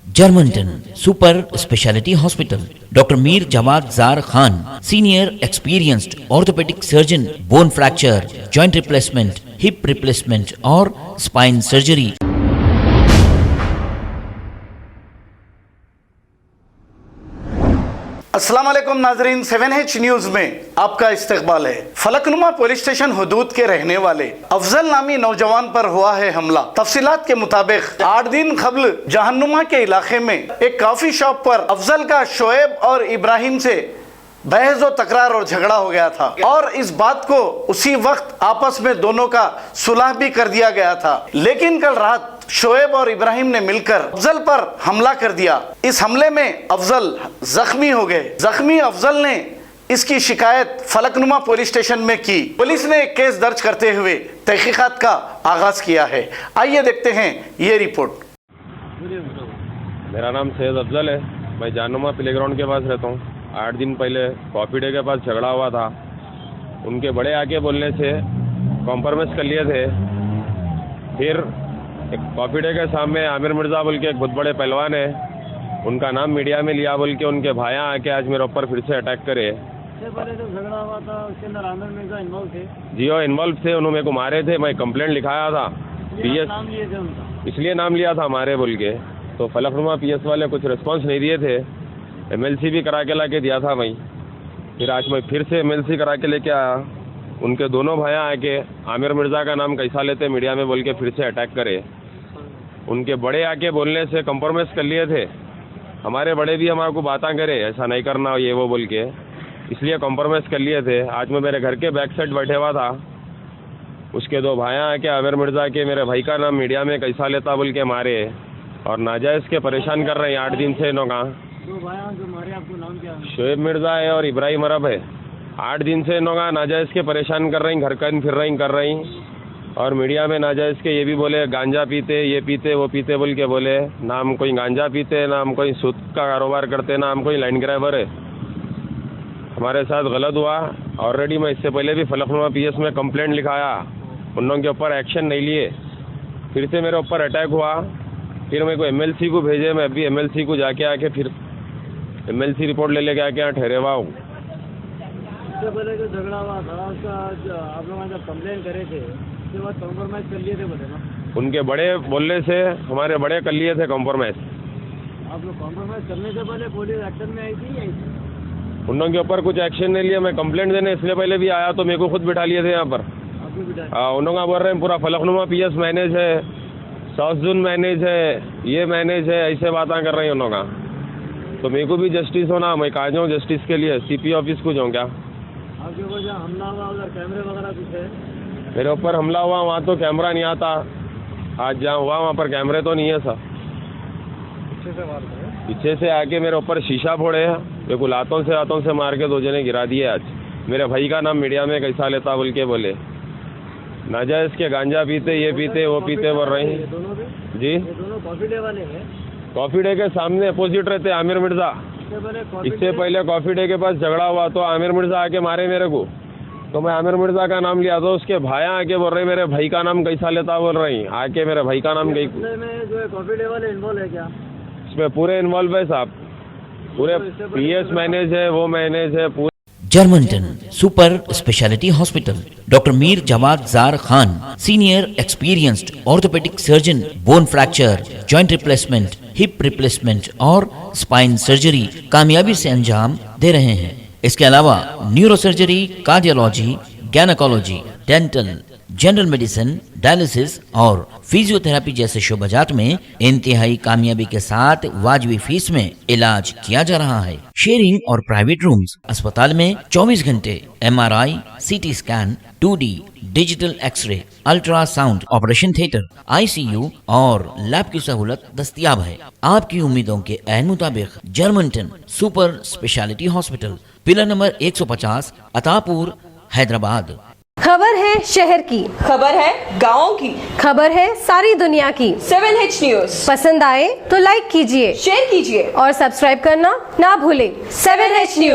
Germanton super speciality hospital, doctor Mir Jawad jar Khan, senior experienced orthopaedic surgeon, bone fracture, joint replacement, hip replacement और spine surgery. अस्सलाम वालेकुम नाजरीन, 7H news में आपका इस्तकबाल है। फलकनुमा पुलिस स्टेशन हुदूद के रहने वाले अफजल नामी नौजवान पर हुआ है हमला। तफसीलात के मुताबिक 8 दिन कबल जहन्नुमा के इलाके में एक कॉफी शॉप पर अफजल का शोएब और इब्राहिम से बहस व तकरार और झगड़ा हो गया था और इस बात को उसी वक्त आपस में दोनों का सुलह भी कर दिया गया था। लेकिन कल रात शोएब और इब्राहिम ने मिलकर अफजल पर हमला कर दिया। इस हमले में अफजल जख्मी हो गए। जख्मी अफजल ने इसकी शिकायत फलकनुमा पुलिस स्टेशन में की। पुलिस ने एक केस दर्ज करते हुए तहकीकात का आगाज किया है। आइए देखते हैं ये रिपोर्ट। मेरा नाम सैयद अफजल है। मैं जहन्नुमा प्लेग्राउंड के पास रहता हूँ। 8 दिन पहले कॉफ़ी डे के पास झगड़ा हुआ था। उनके बड़े आके बोलने से कॉम्प्रोमाइज़ कर लिए थे। फिर एक कॉफ़ी डे के सामने आमिर मिर्ज़ा बोल के एक बहुत बड़े पहलवान है, उनका नाम मीडिया में लिया बोल के उनके भाइयाँ आके आज मेरे ऊपर फिर से अटैक करे। इससे पहले जो झगड़ा हुआ था उसके अंदर आमिर मिर्ज़ा इन्वॉल्व थे? जी वो इन्वॉल्व थे। उन्होंने मेरे को मारे थे। मैं कंप्लेंट लिखाया था PS, नाम लिए थे उनका, इसलिए नाम लिया था मारे बोल के। तो फलकनुमा PS वाले कुछ रिस्पॉन्स नहीं दिए थे। MLC भी करा के ला के दिया था मैं। फिर आज मैं फिर से MLC करा के लेके आया। उनके दोनों भाइयाँ आके आमिर मिर्ज़ा का नाम कैसा लेते मीडिया में बोल के फिर से अटैक करे। उनके बड़े आके बोलने से कंप्रोमाइज़ कर लिए थे। हमारे बड़े भी हमारे को बातें करे ऐसा नहीं करना ये वो बोल के, इसलिए कंप्रोमाइज़ कर लिए थे। आज मैं मेरे घर के बैक साइड बैठे हुआ था। उसके 2 भाइयाँ आके आमिर मिर्ज़ा के मेरे भाई का नाम मीडिया में कैसा लेता बोल के मारे और नाजायज़ के परेशान कर रहे हैं 8 दिन से। इनों का 2 भाइयों जो मारे, आपको नाम क्या है? शोएब मिर्ज़ा है और इब्राहिम अरब है। 8 दिन से इनों का नाजायज़ के परेशान कर रही, घर कन फिर रही कर रही और मीडिया में नाजायज़ के ये भी बोले गांजा पीते, ये पीते, वो पीते बोल के बोले। ना हम कोई गांजा पीते, ना हम कोई सूद का कारोबार करते, ना हम कोई लाइन ग्रैबर है। हमारे साथ गलत हुआ। ऑलरेडी मैं इससे पहले भी फलकनुमा PS में कंप्लेंट लिखाया, उन लोगों के ऊपर एक्शन नहीं लिए। फिर से मेरे ऊपर अटैक हुआ। फिर मेरे को MLC को भेजे। मैं अभी MLC को जाके आके फिर MLC रिपोर्ट ले लेके आके यहाँ ठहरे हुआ हूँ। इससे पहले जो झगड़ा हुआ था उसका आप लोगों ने जब कंप्लेंट करे थे उसके बाद कॉम्प्रोमाइज़ कर लिए थे बोले ना? उनके बड़े बोलने से हमारे बड़े कर लिए थे कॉम्प्रोमाइज़। आप लोग कॉम्प्रोमाइज़ करने से पहले पुलिस एक्शन में आई थी या उन लोगों के ऊपर कुछ एक्शन नहीं लिया। मैं कंप्लेंट देने इसलिए पहले भी आया तो मेरे को खुद बिठा लिए थे यहाँ पर। आपको बिठा? उन लोग बोल रहे हैं पूरा फलकनुमा PS मैनेज है, साउथ जोन मैनेज है, ये मैनेज है, ऐसे बातें कर रहे हैं उन लोग। तो मेरे को भी जस्टिस होना, मैं कहा जाऊँ जस्टिस के लिए CP ऑफिस को जाऊँ क्या? आपके ऊपर जहाँ हमला हुआ उधर कैमरे वगैरह कुछ है? मेरे ऊपर हमला हुआ वहाँ तो कैमरा नहीं आता। आज जहाँ हुआ वहाँ पर कैमरे तो नहीं है सर। पीछे से मार रहे? पीछे से आके मेरे ऊपर शीशा फोड़े हैं। मेरे को हाथों से मार के 2 जने गिरा दिए। आज मेरे भाई का नाम मीडिया में कैसा लेता बोल के बोले। नाजायज़ के गांजा पीते, ये पीते, वो पीते बोल रहे हैं। दोनों भी? जी ये दोनों कॉफी डे वाले हैं? कॉफ़ी डे के सामने अपोजिट रहते आमिर मिर्ज़ा। इससे पहले कॉफ़ी डे के पास झगड़ा हुआ तो आमिर मिर्ज़ा आके मारे मेरे को। तो मैं आमिर मिर्ज़ा का नाम लिया तो उसके भाइयाँ आके बोल रहे मेरे भाई का नाम कैसा लेता बोल रही। आके मेरे भाई का नाम गई में जो है कॉफी डे वाले इन्वॉल्व है क्या? इसमें पूरे इन्वॉल्व है साहब। पूरे PS मैनेज है, वो मैनेज है पूरे। जर्मनटन super speciality hospital, doctor Mir Jawad jar Khan, senior experienced orthopaedic surgeon, bone fracture, joint replacement, hip replacement और स्पाइन सर्जरी कामयाबी से अंजाम दे रहे हैं। इसके अलावा neuro surgery, cardiology, gynaecology, dental, general medicine, dialysis और फिजियोथेरेपी जैसे शोबाजात में इंतहाई कामयाबी के साथ वाजिबी फीस में इलाज किया जा रहा है। शेयरिंग और प्राइवेट रूम्स। अस्पताल में 24 घंटे MRI, CT scan, 2D digital x ray, ultrasound, operation theatre, ICU और लैब की सहूलत दस्तयाब है। आपकी उम्मीदों के ऐन मुताबिक Germanten super speciality hospital, pillar number 150, Attapur, Hyderabad. खबर है शहर की, खबर है गाँव की, खबर है सारी दुनिया की। 7H न्यूज पसंद आए तो लाइक कीजिए, शेयर कीजिए और सब्सक्राइब करना ना भूलें। 7H news.